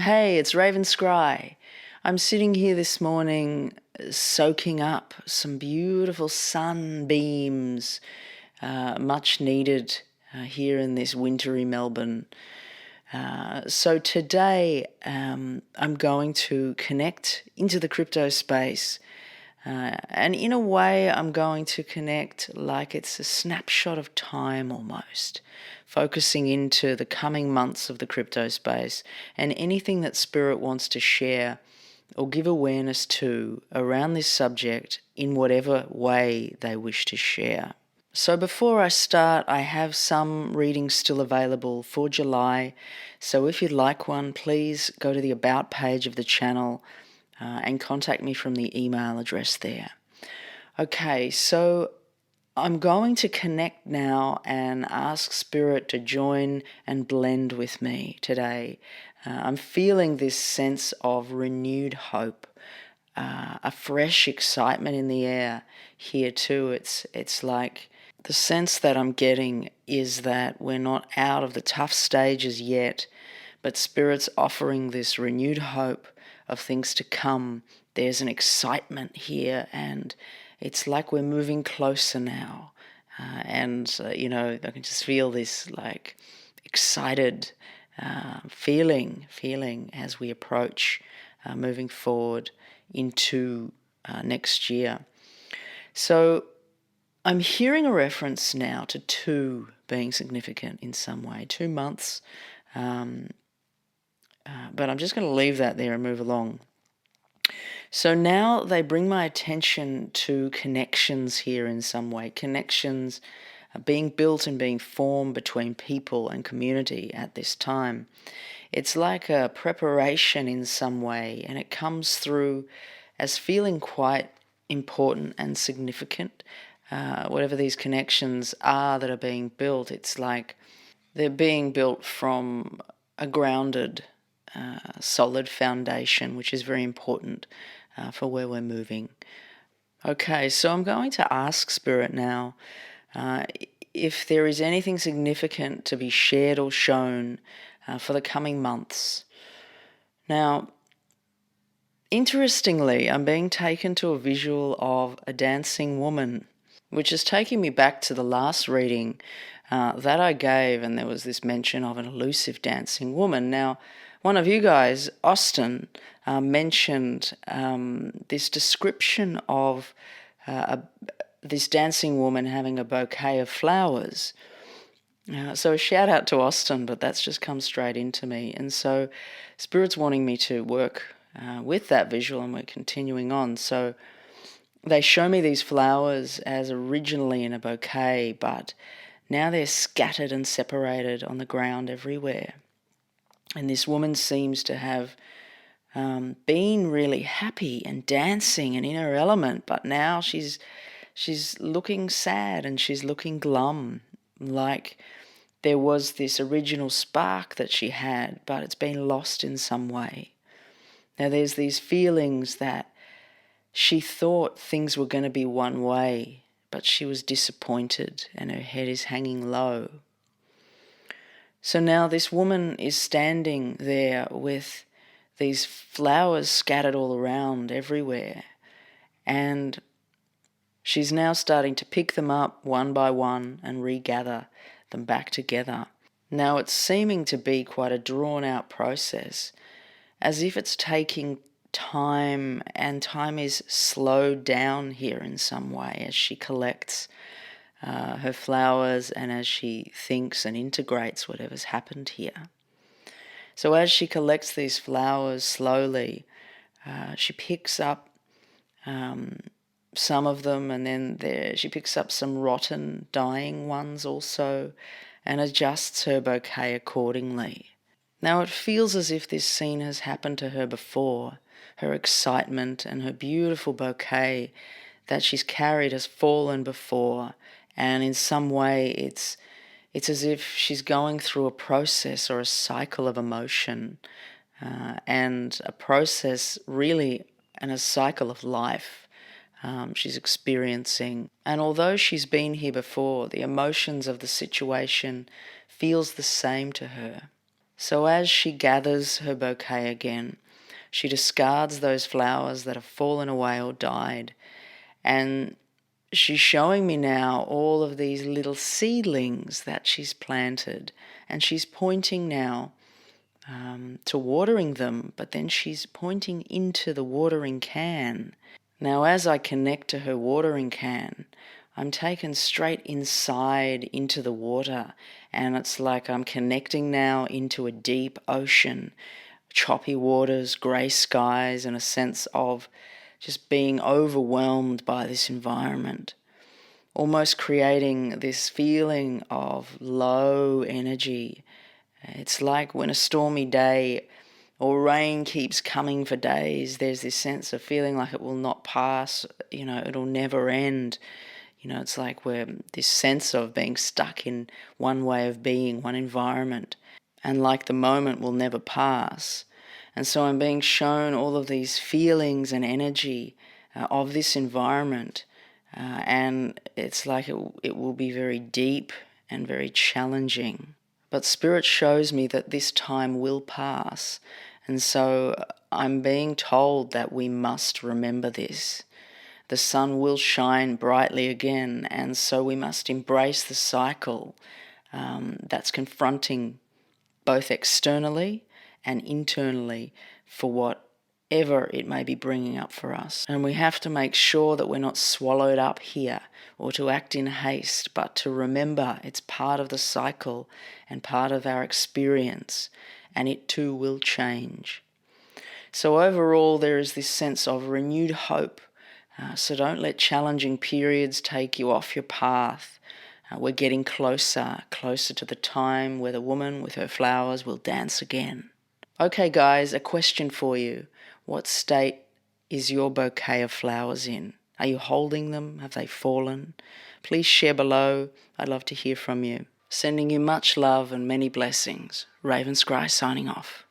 Hey, it's Raven Scry. I'm sitting here this morning soaking up some beautiful sunbeams, much needed here in this wintry Melbourne. So today I'm going to connect into the crypto space. And in a way, I'm going to connect like it's a snapshot of time almost, focusing into the coming months of the crypto space and anything that Spirit wants to share or give awareness to around this subject in whatever way they wish to share. So before I start, I have some readings still available for July. So if you'd like one, please go to the About page of the channel and contact me from the email address there. Okay, so I'm going to connect now and ask Spirit to join and blend with me today. I'm feeling this sense of renewed hope, a fresh excitement in the air here too. It's like the sense that I'm getting is that we're not out of the tough stages yet, but Spirit's offering this renewed hope of things to come. There's an excitement here, and it's like we're moving closer now. I can just feel this like excited feeling as we approach moving forward into next year. So I'm hearing a reference now to 2 being significant in some way, 2 months. But I'm just going to leave that there and move along. So now they bring my attention to connections here in some way. Connections being built and being formed between people and community at this time. It's like a preparation in some way, and it comes through as feeling quite important and significant. Whatever these connections are that are being built, it's like they're being built from a grounded, solid foundation, which is very important for where we're moving. Okay, so I'm going to ask Spirit now if there is anything significant to be shared or shown for the coming months. Now, interestingly, I'm being taken to a visual of a dancing woman, which is taking me back to the last reading that I gave, and there was this mention of an elusive dancing woman. Now, one of you guys, Austin, mentioned this description of this dancing woman having a bouquet of flowers. So a shout out to Austin, but that's just come straight into me. And so Spirit's wanting me to work with that visual, and we're continuing on. So they show me these flowers as originally in a bouquet, but now they're scattered and separated on the ground everywhere. And this woman seems to have been really happy and dancing and in her element, but now she's looking sad and she's looking glum, like there was this original spark that she had, but it's been lost in some way. Now there's these feelings that she thought things were going to be one way, but she was disappointed and her head is hanging low. So now this woman is standing there with these flowers scattered all around everywhere, and she's now starting to pick them up one by one and regather them back together. Now it's seeming to be quite a drawn-out process, as if it's taking time, and time is slowed down here in some way as she collects her flowers and as she thinks and integrates whatever's happened here. So as she collects these flowers slowly, she picks up some of them, and then she picks up some rotten, dying ones also, and adjusts her bouquet accordingly. Now it feels as if this scene has happened to her before. Her excitement and her beautiful bouquet that she's carried has fallen before, and in some way it's as if she's going through a process or a cycle of emotion, and a process really, and a cycle of life she's experiencing. And although she's been here before, the emotions of the situation feels the same to her. So as she gathers her bouquet again, she discards those flowers that have fallen away or died, and she's showing me now all of these little seedlings that she's planted, and she's pointing now to watering them, but then she's pointing into the watering can. Now, as I connect to her watering can, I'm taken straight inside into the water, and it's like I'm connecting now into a deep ocean, choppy waters, grey skies, and a sense of just being overwhelmed by this environment, almost creating this feeling of low energy. It's like when a stormy day or rain keeps coming for days, there's this sense of feeling like it will not pass, it'll never end. It's like we're this sense of being stuck in one way of being, one environment, and like the moment will never pass. And so I'm being shown all of these feelings and energy of this environment, and it's like it will be very deep and very challenging. But Spirit shows me that this time will pass, and so I'm being told that we must remember this. The sun will shine brightly again, and so we must embrace the cycle that's confronting both externally and internally for whatever it may be bringing up for us. And we have to make sure that we're not swallowed up here or to act in haste, but to remember it's part of the cycle and part of our experience, and it too will change. So overall, there is this sense of renewed hope. So don't let challenging periods take you off your path. We're getting closer to the time where the woman with her flowers will dance again. Okay, guys, a question for you. What state is your bouquet of flowers in? Are you holding them? Have they fallen? Please share below. I'd love to hear from you. Sending you much love and many blessings. Raven Scry signing off.